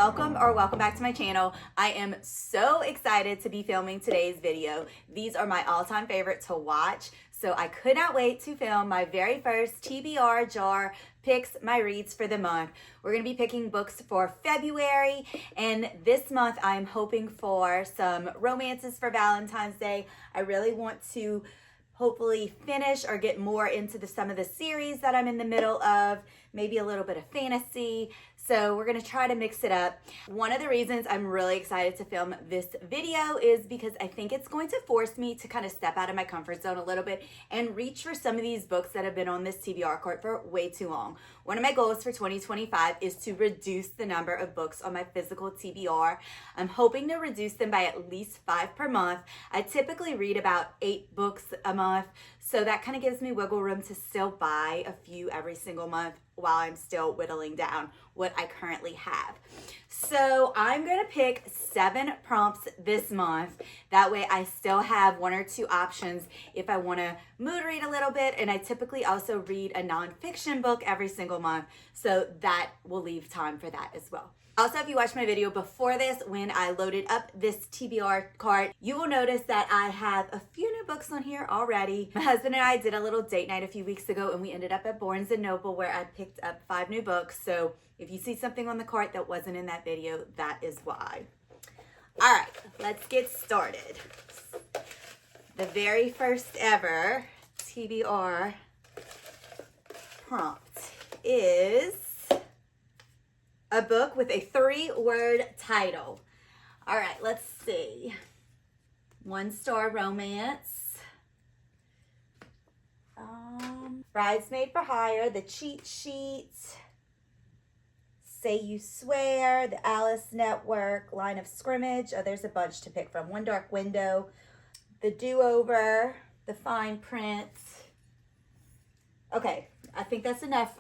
welcome back to my channel. I am so excited to be filming today's video. These are my all-time favorite to watch, so I could not wait to film my very first TBR Jar Picks My Reads for the month. We're going to be picking books for February, and this month I'm hoping for some romances for Valentine's Day. I really want to hopefully finish or get more into some of the series that I'm in the middle of, maybe a little bit of fantasy. So we're gonna try to mix it up. One of the reasons I'm really excited to film this video is because I think it's going to force me to kind of step out of my comfort zone a little bit and reach for some of these books that have been on this TBR cart for way too long. One of my goals for 2025 is to reduce the number of books on my physical TBR. I'm hoping to reduce them by at least 5 per month. I typically read about 8 books a month, so that kind of gives me wiggle room to still buy a few every single month while I'm still whittling down what I currently have. So I'm gonna pick 7 prompts this month. That way I still have 1 or 2 options if I wanna mood read a little bit, and I typically also read a nonfiction book every single month, so that will leave time for that as well. Also, if you watched my video before this, when I loaded up this TBR cart, you will notice that I have a few new books on here already. My husband and I did a little date night a few weeks ago, and we ended up at Barnes & Noble where I picked up 5 new books. So if you see something on the cart that wasn't in that video, that is why. All right, let's get started. The very first ever TBR prompt is a book with a 3-word title. All right, let's see. 1-star romance. Bridesmaid for Hire, The Cheat Sheet, Say You Swear, The Alice Network, Line of Scrimmage. Oh, there's a bunch to pick from. One Dark Window, The Do-Over, The Fine Print. Okay, I think that's enough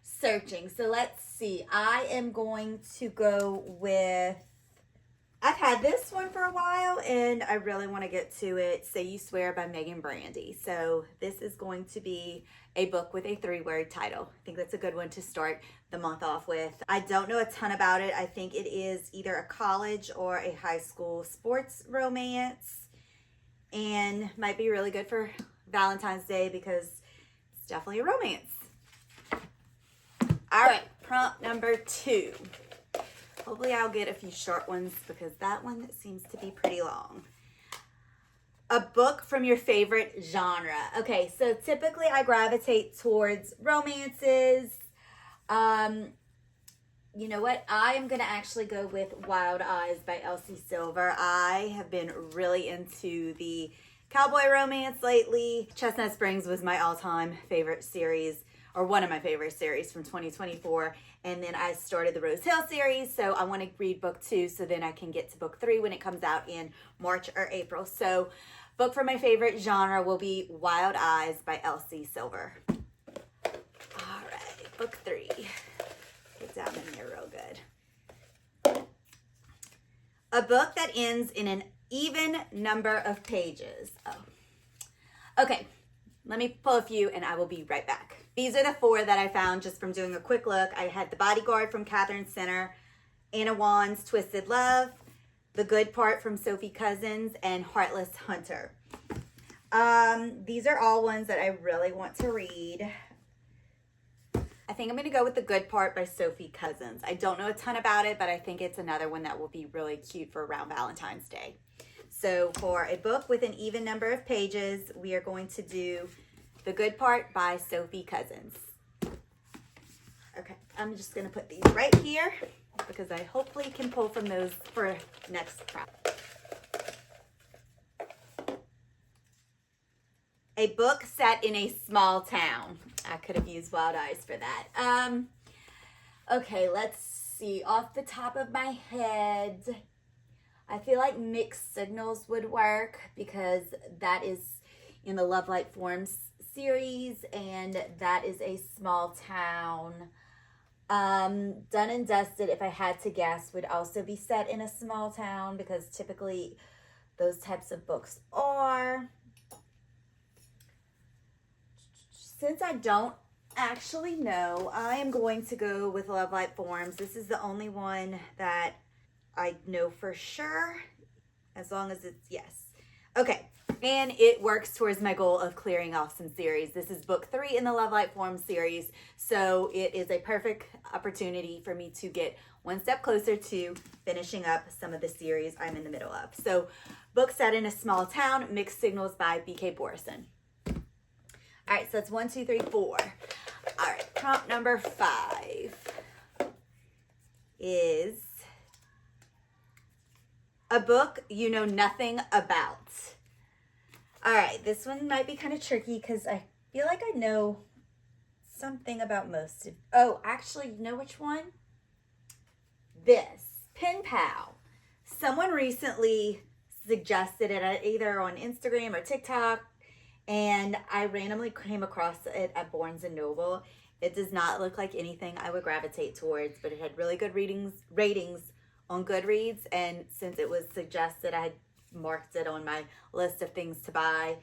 searching. So let's see. I am going to go with, I've had this one for a while and I really want to get to it. Say You Swear by Megan Brandy. So this is going to be a book with a 3-word title. I think that's a good one to start the month off with. I don't know a ton about it. I think it is either a college or a high school sports romance, and might be really good for Valentine's Day because it's definitely a romance. All right, prompt number 2. Hopefully I'll get a few short ones because that one seems to be pretty long. A book from your favorite genre. Okay, so typically I gravitate towards romances. You know what? I am gonna actually go with Wild Eyes by Elsie Silver. I have been really into the cowboy romance lately. Chestnut Springs was my all-time favorite series, or one of my favorite series from 2024. And then I started the Rose Hill series, so I want to read book 2 so then I can get to book 3 when it comes out in March or April. So book for my favorite genre will be Wild Eyes by Elsie Silver. All right, book 3. Get down in there real good. A book that ends in an even number of pages. Oh. Okay, let me pull a few and I will be right back. These are the 4 that I found just from doing a quick look. I had The Bodyguard from Catherine Center, Anna Wan's Twisted Love, The Good Part from Sophie Cousins, and Heartless Hunter. These are all ones that I really want to read. I think I'm going to go with The Good Part by Sophie Cousins. I don't know a ton about it, but I think it's another one that will be really cute for around Valentine's Day. So for a book with an even number of pages, we are going to do The Good Part by Sophie Cousins. Okay, I'm just going to put these right here because I hopefully can pull from those for next prompt. A book set in a small town. I could have used Wild Eyes for that. Okay, let's see. Off the top of my head, I feel like Mixed Signals would work because that is in the Love Light Forms series, and that is a small town. Done and Dusted, if I had to guess, would also be set in a small town because typically those types of books are. Since I don't Actually, no. I am going to go with Love Light Forms. This is the only one that I know for sure, as long as it's yes. Okay, and it works towards my goal of clearing off some series. This is book 3 in the Love Light Forms series, so it is a perfect opportunity for me to get one step closer to finishing up some of the series I'm in the middle of. So, book set in a small town, Mixed Signals by B.K. Borison. All right, so that's 1, 2, 3, 4. All right, prompt number 5 is a book you know nothing about. All right, this one might be kind of tricky because I feel like I know something about most of. Oh, actually, you know which one? This, Pen Pal. Someone recently suggested it either on Instagram or TikTok, and I randomly came across it at Barnes & Noble. It does not look like anything I would gravitate towards, but it had really good ratings on Goodreads, and since it was suggested, I had marked it on my list of things to buy.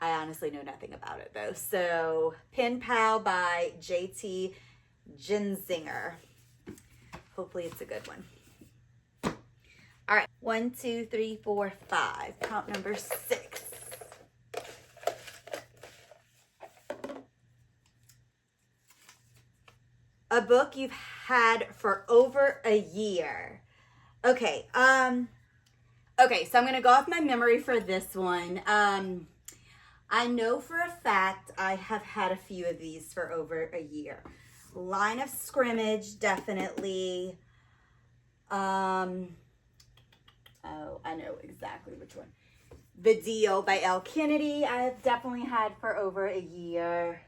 I honestly know nothing about it though. So, Pen Pal by J.T. Gensinger. Hopefully it's a good one. All right, 1, 2, 3, 4, 5. Prompt number 6. A book you've had for over a year. Okay, okay, so I'm gonna go off my memory for this one. I know for a fact I have had a few of these for over a year. Line of Scrimmage, definitely. Oh, I know exactly which one. The Deal by L. Kennedy, I have definitely had for over a year.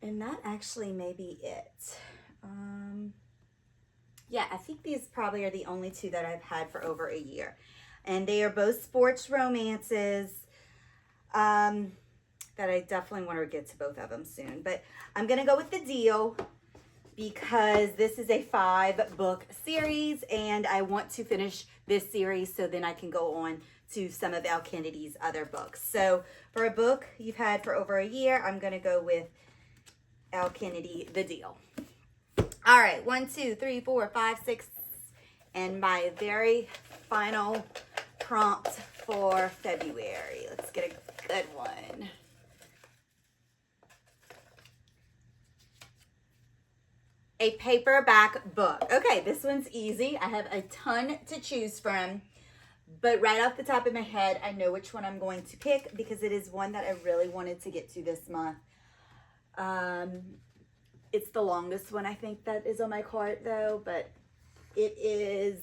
And that actually may be it. Yeah, I think these probably are the only 2 that I've had for over a year. And they are both sports romances that I definitely want to get to both of them soon. But I'm going to go with The Deal because this is a 5-book series and I want to finish this series so then I can go on to some of L. Kennedy's other books. So for a book you've had for over a year, I'm going to go with L. Kennedy, The Deal. All right, 1, 2, 3, 4, 5, 6, and my very final prompt for February. Let's get a good one. A paperback book. Okay, this one's easy. I have a ton to choose from, but right off the top of my head, I know which one I'm going to pick because it is one that I really wanted to get to this month. It's the longest one I think that is on my cart though, but it is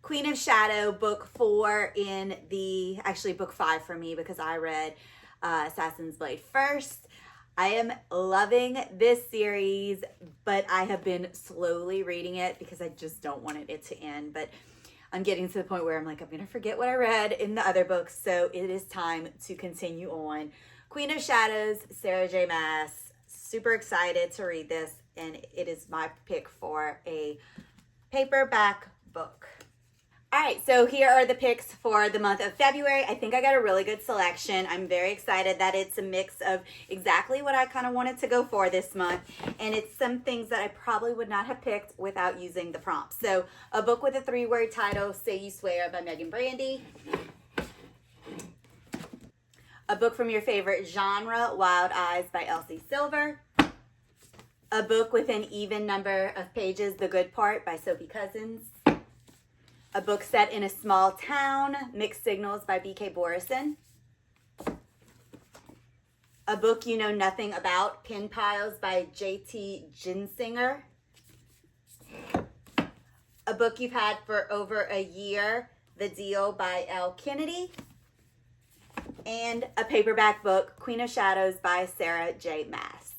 Queen of Shadow, book 4 in the, actually book 5 for me because I read Assassin's Blade first. I am loving this series, but I have been slowly reading it because I just don't want it to end. But I'm getting to the point where I'm like, I'm going to forget what I read in the other books. So it is time to continue on. Queen of Shadows, Sarah J. Maas. Super excited to read this. And it is my pick for a paperback book. All right, so here are the picks for the month of February. I think I got a really good selection. I'm very excited that it's a mix of exactly what I kind of wanted to go for this month. And it's some things that I probably would not have picked without using the prompts. So a book with a 3-word title, Say You Swear by Megan Brandy. A book from your favorite genre, Wild Eyes by Elsie Silver. A book with an even number of pages, The Good Part by Sophie Cousins. A book set in a small town, Mixed Signals by B.K. Borison. A book you know nothing about, Pen Pals by J.T. Gensinger. A book you've had for over a year, The Deal by L. Kennedy. And a paperback book, Queen of Shadows by Sarah J. Maas.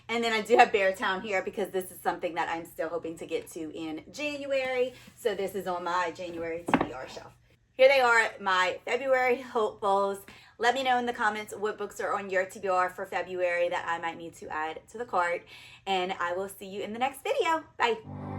And then I do have Beartown here because this is something that I'm still hoping to get to in January. So this is on my January TBR shelf. Here they are, my February hopefuls. Let me know in the comments what books are on your TBR for February that I might need to add to the cart. And I will see you in the next video. Bye.